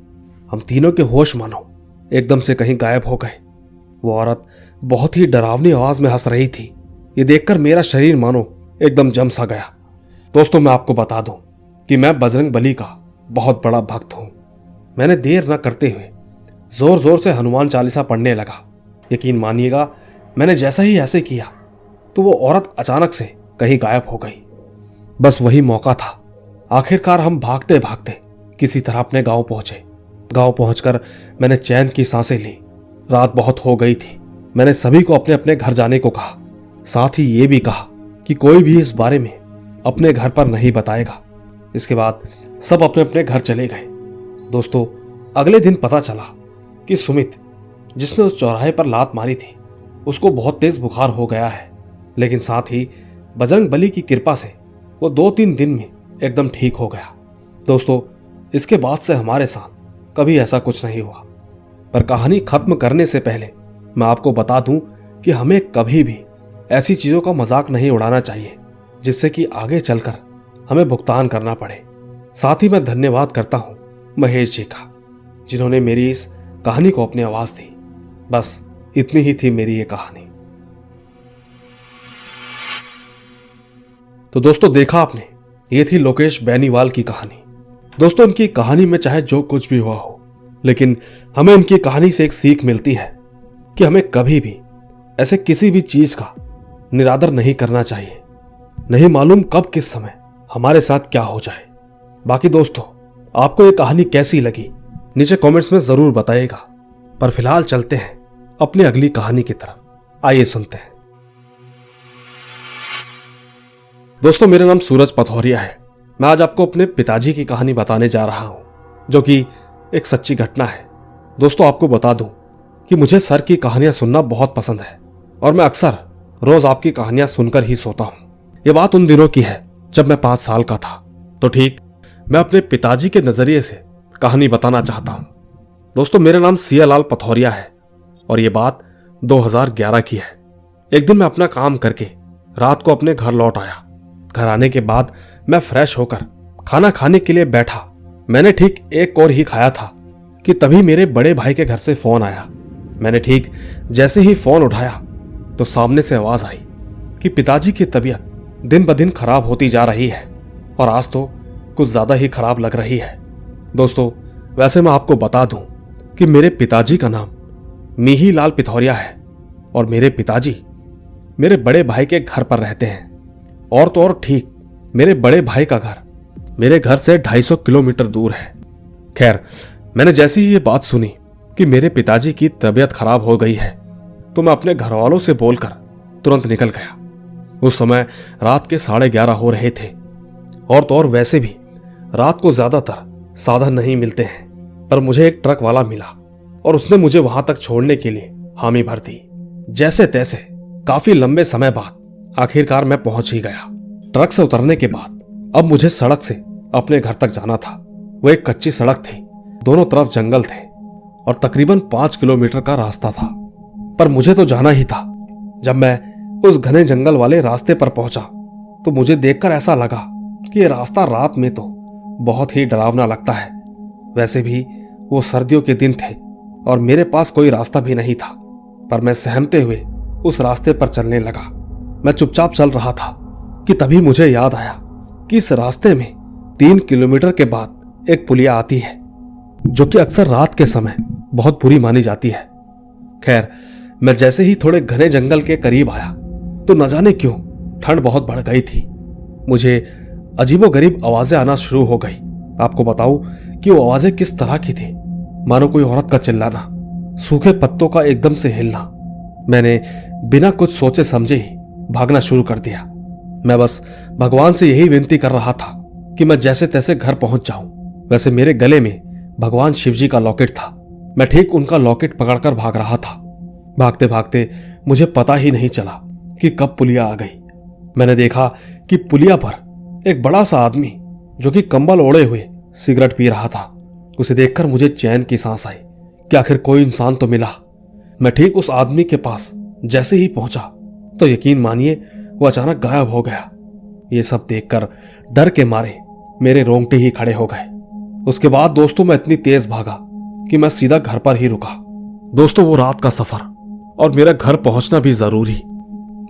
हम तीनों के होश मानो एकदम से कहीं गायब हो गए। वो औरत बहुत ही डरावनी आवाज में हंस रही थी। ये देखकर मेरा शरीर मानो एकदम जम सा गया। दोस्तों, मैं आपको बता दूं कि मैं बजरंग बली का बहुत बड़ा भक्त हूं। मैंने देर न करते हुए जोर जोर से हनुमान चालीसा पढ़ने लगा। यकीन मानिएगा, मैंने जैसा ही ऐसे किया तो वो औरत अचानक से कहीं गायब हो गई। बस वही मौका था। आखिरकार हम भागते भागते किसी तरह अपने गांव पहुंचे। गांव पहुंचकर मैंने चैन की सांसें ली। रात बहुत हो गई थी। मैंने सभी को अपने अपने घर जाने को कहा। साथ ही ये भी कहा कि कोई भी इस बारे में अपने घर पर नहीं बताएगा। इसके बाद सब अपने अपने घर चले गए। दोस्तों, अगले दिन पता चला कि सुमित, जिसने उस चौराहे पर लात मारी थी, उसको बहुत तेज बुखार हो गया है। लेकिन साथ ही बजरंग बली की कृपा से वो 2-3 दिन में एकदम ठीक हो गया। दोस्तों, इसके बाद से हमारे साथ कभी ऐसा कुछ नहीं हुआ। पर कहानी खत्म करने से पहले मैं आपको बता दूं कि हमें कभी भी ऐसी चीजों का मजाक नहीं उड़ाना चाहिए जिससे कि आगे चलकर हमें भुगतान करना पड़े। साथ ही मैं धन्यवाद करता हूं महेश जी का, जिन्होंने मेरी इस कहानी को अपनी आवाज दी। बस इतनी ही थी मेरी ये कहानी। तो दोस्तों, देखा आपने, ये थी लोकेश बेनीवाल की कहानी। दोस्तों, इनकी कहानी में चाहे जो कुछ भी हुआ हो, लेकिन हमें इनकी कहानी से एक सीख मिलती है कि हमें कभी भी ऐसे किसी भी चीज का निरादर नहीं करना चाहिए। नहीं मालूम कब किस समय हमारे साथ क्या हो जाए। बाकी दोस्तों, आपको ये कहानी कैसी लगी नीचे कमेंट्स में जरूर बताइएगा। पर फिलहाल चलते हैं अपनी अगली कहानी की तरफ। आइए सुनते हैं। दोस्तों, मेरा नाम सूरज पथौरिया है। मैं आज आपको अपने पिताजी की कहानी बताने जा रहा हूं, जो कि एक सच्ची घटना है। दोस्तों, आपको बता दूं कि मुझे सर की कहानियां सुनना बहुत पसंद है और मैं अक्सर रोज आपकी कहानियां सुनकर ही सोता हूं। ये बात उन दिनों की है जब मैं 5 साल का था। तो ठीक मैं अपने पिताजी के नजरिए से कहानी बताना चाहता हूं। दोस्तों, मेरा नाम सियालाल पथौरिया है और ये बात 2011 की है। एक दिन मैं अपना काम करके रात को अपने घर लौट आया। घर आने के बाद मैं फ्रेश होकर खाना खाने के लिए बैठा। मैंने ठीक एक और ही खाया था कि तभी मेरे बड़े भाई के घर से फोन आया। मैंने ठीक जैसे ही फोन उठाया तो सामने से आवाज आई कि पिताजी की तबीयत दिन ब दिन खराब होती जा रही है और आज तो कुछ ज्यादा ही खराब लग रही है। दोस्तों, वैसे मैं आपको बता दूं कि मेरे पिताजी का नाम मिही लाल पिथौरिया है और मेरे पिताजी मेरे बड़े भाई के घर पर रहते हैं। और तो और ठीक मेरे बड़े भाई का घर मेरे घर से 250 किलोमीटर दूर है। खैर, मैंने जैसे ही ये बात सुनी कि मेरे पिताजी की तबीयत खराब हो गई है तो मैं अपने घर वालों से बोलकर तुरंत निकल गया। उस समय रात के 11:30 हो रहे थे और तो और वैसे भी रात को ज्यादातर साधन नहीं मिलते हैं। पर मुझे एक ट्रक वाला मिला और उसने मुझे वहां तक छोड़ने के लिए हामी भर दी। जैसे तैसे काफी लंबे समय बाद आखिरकार मैं पहुंच ही गया। ट्रक से उतरने के बाद अब मुझे सड़क से अपने घर तक जाना था। वो एक कच्ची सड़क थी, दोनों तरफ जंगल थे और तकरीबन 5 किलोमीटर का रास्ता था। पर मुझे तो जाना ही था। जब मैं उस घने जंगल वाले रास्ते पर पहुंचा तो मुझे देखकर ऐसा लगा कि ये रास्ता रात में तो बहुत ही डरावना लगता है। वैसे भी वो सर्दियों के दिन थे और मेरे पास कोई रास्ता भी नहीं था। पर मैं सहमते हुए उस रास्ते पर चलने लगा। मैं चुपचाप चल रहा था कि तभी मुझे याद आया कि इस रास्ते में 3 किलोमीटर के बाद एक पुलिया आती है, जो कि अक्सर रात के समय बहुत बुरी मानी जाती है। खैर, मैं जैसे ही थोड़े घने जंगल के करीब आया तो न जाने क्यों ठंड बहुत बढ़ गई थी। मुझे अजीबोगरीब आवाजें आना शुरू हो गई। आपको बताऊं कि वो आवाजें किस तरह की थी, मानो कोई औरत का चिल्लाना, सूखे पत्तों का एकदम से हिलना। मैंने बिना कुछ सोचे समझे ही भागना शुरू कर दिया। मैं बस भगवान से यही विनती कर रहा था कि मैं जैसे तैसे घर पहुंच जाऊं। वैसे मेरे गले में भगवान शिवजी का लॉकेट था। मैं ठीक उनका लॉकेट पकड़कर भाग रहा था। भागते भागते मुझे पता ही नहीं चला कि कब पुलिया आ गई। मैंने देखा कि पुलिया पर एक बड़ा सा आदमी जो कि कंबल ओढ़े हुए सिगरेट पी रहा था। उसे देखकर मुझे चैन की सांस आई कि आखिर कोई इंसान तो मिला। मैं ठीक उस आदमी के पास जैसे ही पहुंचा तो यकीन मानिए वो अचानक गायब हो गया। ये सब देखकर डर के मारे मेरे रोंगटे ही खड़े हो गए। उसके बाद दोस्तों मैं इतनी तेज भागा कि मैं सीधा घर पर ही रुका। दोस्तों वो रात का सफर और मेरा घर पहुंचना भी जरूरी।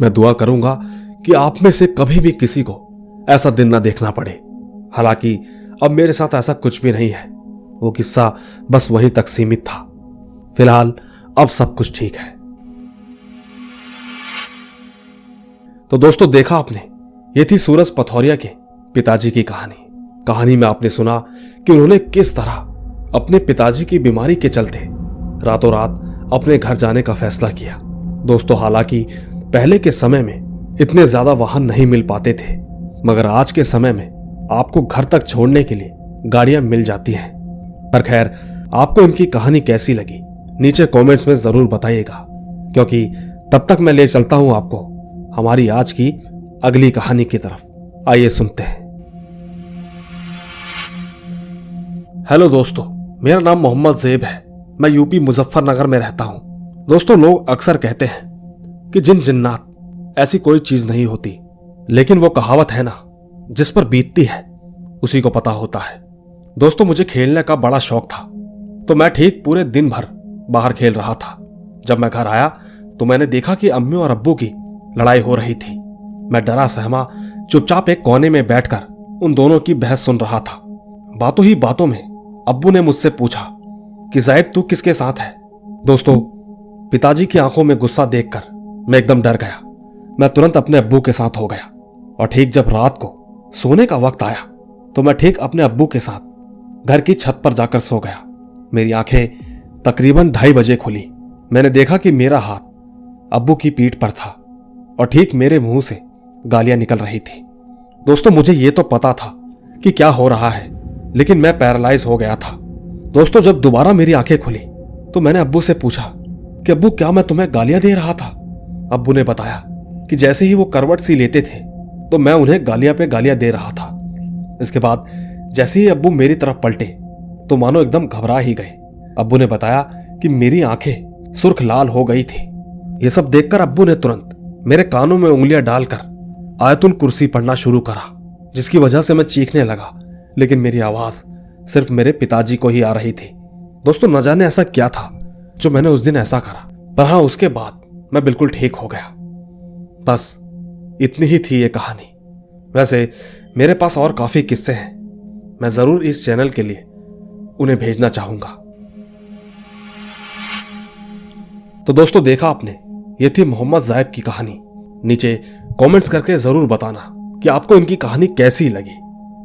मैं दुआ करूंगा कि आप में से कभी भी किसी को ऐसा दिन ना देखना पड़े। हालांकि अब मेरे साथ ऐसा कुछ भी नहीं है। वो किस्सा बस वहीं तक सीमित था। फिलहाल अब सब कुछ ठीक है। तो दोस्तों देखा आपने, ये थी सूरज पथौरिया के पिताजी की कहानी में आपने सुना कि उन्होंने किस तरह अपने पिताजी की बीमारी के चलते रातों रात अपने घर जाने का फैसला किया। दोस्तों हालांकि पहले के समय में इतने ज्यादा वाहन नहीं मिल पाते थे, मगर आज के समय में आपको घर तक छोड़ने के लिए गाड़ियां मिल जाती हैं। पर खैर, आपको इनकी कहानी कैसी लगी नीचे कमेंट्स में जरूर बताइएगा, क्योंकि तब तक मैं ले चलता हूं आपको हमारी आज की अगली कहानी की तरफ। आइए सुनते हैं। हेलो दोस्तों, मेरा नाम मोहम्मद ज़ेब है। मैं यूपी मुजफ्फरनगर में रहता हूं। दोस्तों लोग अक्सर कहते हैं कि जिन जिन्नात ऐसी कोई चीज नहीं होती, लेकिन वो कहावत है ना, जिस पर बीतती है उसी को पता होता है। दोस्तों मुझे खेलने का बड़ा शौक था, तो मैं ठीक पूरे दिन भर बाहर खेल रहा था। जब मैं घर आया तो मैंने देखा कि अम्मी और अब्बू की लड़ाई हो रही थी। मैं डरा सहमा चुपचाप एक कोने में बैठकर उन दोनों की बहस सुन रहा था। बातों ही बातों में अब्बू ने मुझसे पूछा कि ज़ैब तू किसके साथ है। दोस्तों पिताजी की आंखों में गुस्सा देखकर मैं एकदम डर गया। मैं तुरंत अपने अब्बू के साथ हो गया और ठीक जब रात को सोने का वक्त आया तो मैं ठीक अपने अब्बू के साथ घर की छत पर जाकर सो गया। मेरी आंखें तकरीबन 2:30 बजे खुली। मैंने देखा कि मेरा हाथ अब्बू की पीठ पर था और ठीक मेरे मुंह से गालियां निकल रही थी। दोस्तों मुझे यह तो पता था कि क्या हो रहा है, लेकिन मैं पैरालाइज हो गया था। दोस्तों जब दोबारा मेरी आंखें खुली तो मैंने अब्बू से पूछा कि अब्बू क्या मैं तुम्हें गालियां दे रहा था। अब्बू ने बताया कि जैसे ही वो करवट सी लेते थे तो मैं उन्हें गालियां पे गालियां दे रहा था। इसके बाद जैसे ही अब्बू मेरी तरफ पलटे तो मानो एकदम घबरा ही गए। अब्बू ने बताया कि मेरी आंखें सुर्ख लाल हो गई थी। यह सब देखकर अब्बू ने तुरंत मेरे कानों में उंगलियां डालकर आयतुल कुर्सी पढ़ना शुरू करा, जिसकी वजह से मैं चीखने लगा, लेकिन मेरी आवाज सिर्फ मेरे पिताजी को ही आ रही थी। दोस्तों न जाने ऐसा क्या था जो मैंने उस दिन ऐसा करा, पर हाँ उसके बाद मैं बिल्कुल ठीक हो गया। बस इतनी ही थी ये कहानी। वैसे मेरे पास और काफी किस्से हैं, मैं जरूर इस चैनल के लिए उन्हें भेजना चाहूंगा। तो दोस्तों देखा आपने, ये थी मोहम्मद ज़ैब की कहानी। नीचे कमेंट्स करके जरूर बताना कि आपको इनकी कहानी कैसी लगी।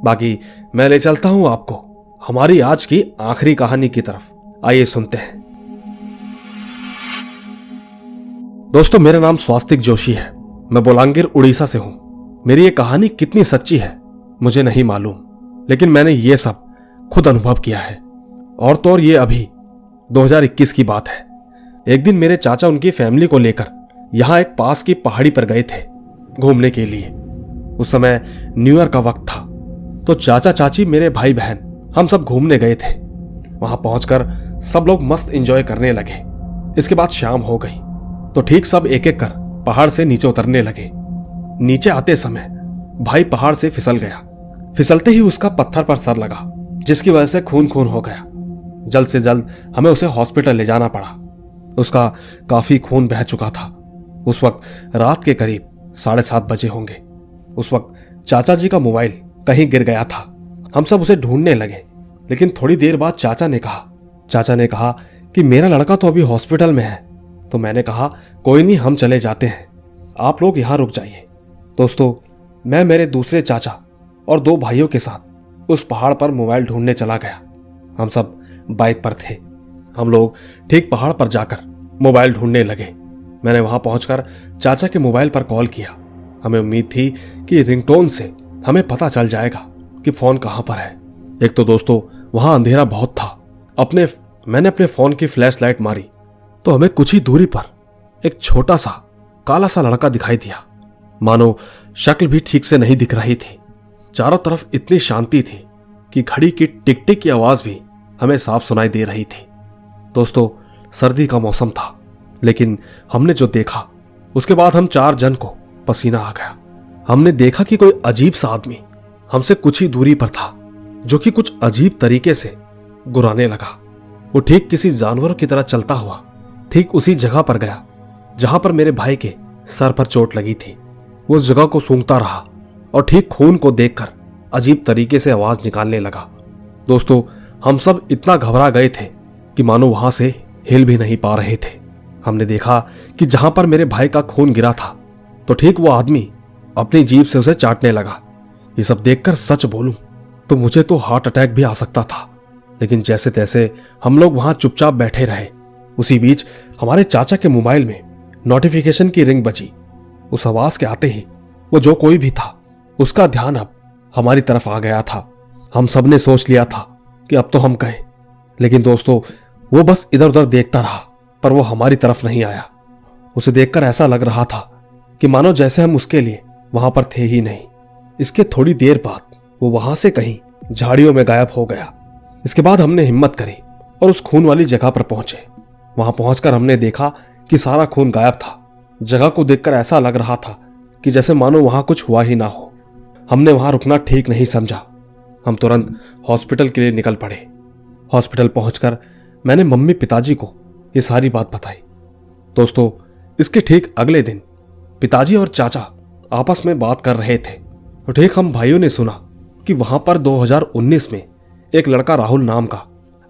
बाकी मैं ले चलता हूं आपको हमारी आज की आखिरी कहानी की तरफ। आइए सुनते हैं। दोस्तों मेरा नाम स्वास्तिक जोशी है। मैं बोलांगीर उड़ीसा से हूं। मेरी ये कहानी कितनी सच्ची है मुझे नहीं मालूम, लेकिन मैंने ये सब खुद अनुभव किया है। और तो और ये अभी 2021 की बात है। एक दिन मेरे चाचा उनकी फैमिली को लेकर यहां एक पास की पहाड़ी पर गए थे घूमने के लिए। उस समय न्यू ईयर का वक्त था, तो चाचा चाची मेरे भाई बहन हम सब घूमने गए थे। वहां पहुंचकर सब लोग मस्त एंजॉय करने लगे। इसके बाद शाम हो गई तो ठीक सब एक एक कर पहाड़ से नीचे उतरने लगे। नीचे आते समय भाई पहाड़ से फिसल गया। फिसलते ही उसका पत्थर पर सर लगा, जिसकी वजह से खून खून हो गया। जल्द से जल्द हमें उसे हॉस्पिटल ले जाना पड़ा। उसका काफी खून बह चुका था। उस वक्त रात के करीब 7:30 बजे होंगे। उस वक्त चाचा जी का मोबाइल कहीं गिर गया था। हम सब उसे ढूंढने लगे, लेकिन थोड़ी देर बाद चाचा ने कहा कि मेरा लड़का तो अभी हॉस्पिटल में है। तो मैंने कहा कोई नहीं, हम चले जाते हैं, आप लोग यहां रुक जाइए। दोस्तों मैं मेरे दूसरे चाचा और 2 भाइयों के साथ उस पहाड़ पर मोबाइल ढूंढने चला गया। हम सब बाइक पर थे। हम लोग ठीक पहाड़ पर जाकर मोबाइल ढूंढने लगे। मैंने वहां पहुंचकर चाचा के मोबाइल पर कॉल किया। हमें उम्मीद थी कि रिंगटोन से हमें पता चल जाएगा कि फोन कहां पर है। एक तो दोस्तों वहां अंधेरा बहुत था। मैंने अपने फोन की फ्लैश लाइट मारी तो हमें कुछ ही दूरी पर एक छोटा सा काला सा लड़का दिखाई दिया। मानो शक्ल भी ठीक से नहीं दिख रही थी। चारों तरफ इतनी शांति थी कि घड़ी की टिक टिक की आवाज भी हमें साफ सुनाई दे रही थी। दोस्तों सर्दी का मौसम था, लेकिन हमने जो देखा उसके बाद हम 4 जन को पसीना आ गया। हमने देखा कि कोई अजीब सा आदमी हमसे कुछ ही दूरी पर था, जो कि कुछ अजीब तरीके से गुर्राने लगा। वो ठीक किसी जानवर की तरह चलता हुआ ठीक उसी जगह पर गया जहां पर मेरे भाई के सर पर चोट लगी थी। वो उस जगह को सूंघता रहा और ठीक खून को देखकर अजीब तरीके से आवाज निकालने लगा। दोस्तों हम सब इतना घबरा गए थे कि मानो वहां से हिल भी नहीं पा रहे थे। हमने देखा कि जहां पर मेरे भाई का खून गिरा था तो ठीक वो आदमी अपनी जीभ से उसे चाटने लगा। ये सब देखकर सच बोलूं तो मुझे तो हार्ट अटैक भी आ सकता था, लेकिन जैसे तैसे हम लोग वहां चुपचाप बैठे रहे। उसी बीच हमारे चाचा के मोबाइल में नोटिफिकेशन की रिंग बजी। उस आवाज के आते ही वो जो कोई भी था उसका ध्यान अब हमारी तरफ आ गया था। हम सब ने सोच लिया था कि अब तो हम गए, लेकिन दोस्तों वो बस इधर उधर देखता रहा, पर वो हमारी तरफ नहीं आया। उसे देखकर ऐसा लग रहा था कि मानो जैसे हम उसके लिए वहां पर थे ही नहीं। इसके थोड़ी देर बाद वो वहां से कहीं झाड़ियों में गायब हो गया। इसके बाद हमने हिम्मत करी और उस खून वाली जगह पर पहुंचे। वहां पहुंचकर हमने देखा कि सारा खून गायब था। जगह को देखकर ऐसा लग रहा था कि जैसे मानो वहां कुछ हुआ ही ना हो। हमने वहां रुकना ठीक नहीं समझा। हम तुरंत हॉस्पिटल के लिए निकल पड़े। हॉस्पिटल पहुंचकर मैंने मम्मी पिताजी को ये सारी बात बताई। दोस्तों इसके ठीक अगले दिन पिताजी और चाचा आपस में बात कर रहे थे तो ठीक हम भाइयों ने सुना कि वहां पर 2019 में एक लड़का राहुल नाम का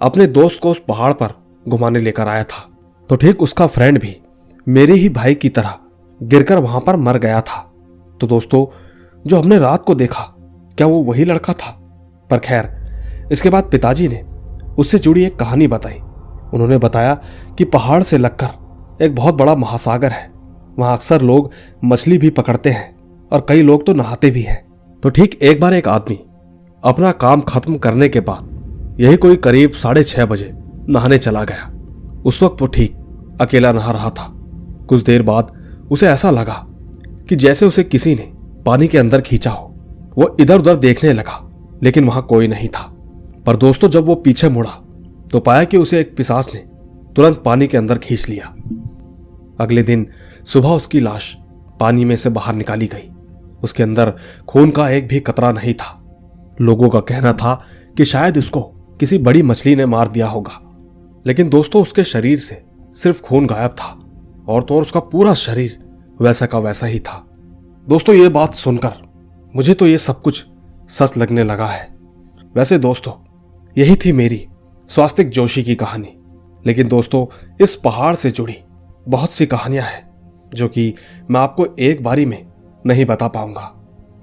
अपने दोस्त को उस पहाड़ पर घुमाने लेकर आया था। तो ठीक उसका फ्रेंड भी मेरे ही भाई की तरह गिरकर वहां पर मर गया था। तो दोस्तों जो हमने रात को देखा, क्या वो वही लड़का था? पर खैर, इसके बाद पिताजी ने उससे जुड़ी एक कहानी बताई। उन्होंने बताया कि पहाड़ से लगकर एक बहुत बड़ा महासागर है। वहां अक्सर लोग मछली भी पकड़ते हैं और कई लोग तो नहाते भी हैं। तो ठीक एक बार एक आदमी अपना काम खत्म करने के बाद यही कोई करीब 6:30 बजे नहाने चला गया। उस वक्त वो ठीक अकेला नहा रहा था। कुछ देर बाद उसे ऐसा लगा कि जैसे उसे किसी ने पानी के अंदर खींचा हो। वो इधर उधर देखने लगा, लेकिन वहां कोई नहीं था। पर दोस्तों जब वो पीछे मुड़ा तो पाया कि उसे एक पिशाच ने तुरंत पानी के अंदर खींच लिया। अगले दिन सुबह उसकी लाश पानी में से बाहर निकाली गई। उसके अंदर खून का एक भी कतरा नहीं था। लोगों का कहना था कि शायद उसको किसी बड़ी मछली ने मार दिया होगा, लेकिन दोस्तों उसके शरीर से सिर्फ खून गायब था और तो और उसका पूरा शरीर वैसा का वैसा ही था। दोस्तों ये बात सुनकर मुझे तो ये सब कुछ सच लगने लगा है। वैसे दोस्तों यही थी मेरी स्वास्तिक जोशी की कहानी, लेकिन दोस्तों इस पहाड़ से जुड़ी बहुत सी कहानियां हैं जो कि मैं आपको एक बारी में नहीं बता पाऊंगा।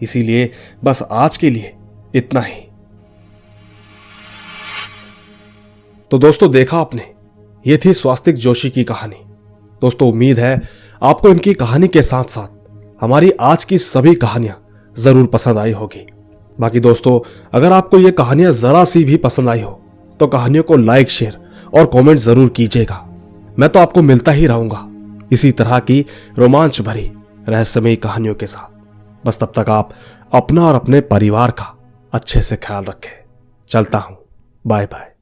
इसीलिए बस आज के लिए इतना ही। तो दोस्तों देखा आपने, ये थी स्वास्तिक जोशी की कहानी। दोस्तों उम्मीद है आपको इनकी कहानी के साथ साथ हमारी आज की सभी कहानियां जरूर पसंद आई होगी। बाकी दोस्तों अगर आपको ये कहानियां जरा सी भी पसंद आई हो तो कहानियों को लाइक, शेयर और कमेंट जरूर कीजिएगा। मैं तो आपको मिलता ही रहूंगा इसी तरह की रोमांच भरी रहस्यमयी कहानियों के साथ। बस तब तक आप अपना और अपने परिवार का अच्छे से ख्याल रखें। चलता हूं, बाय बाय।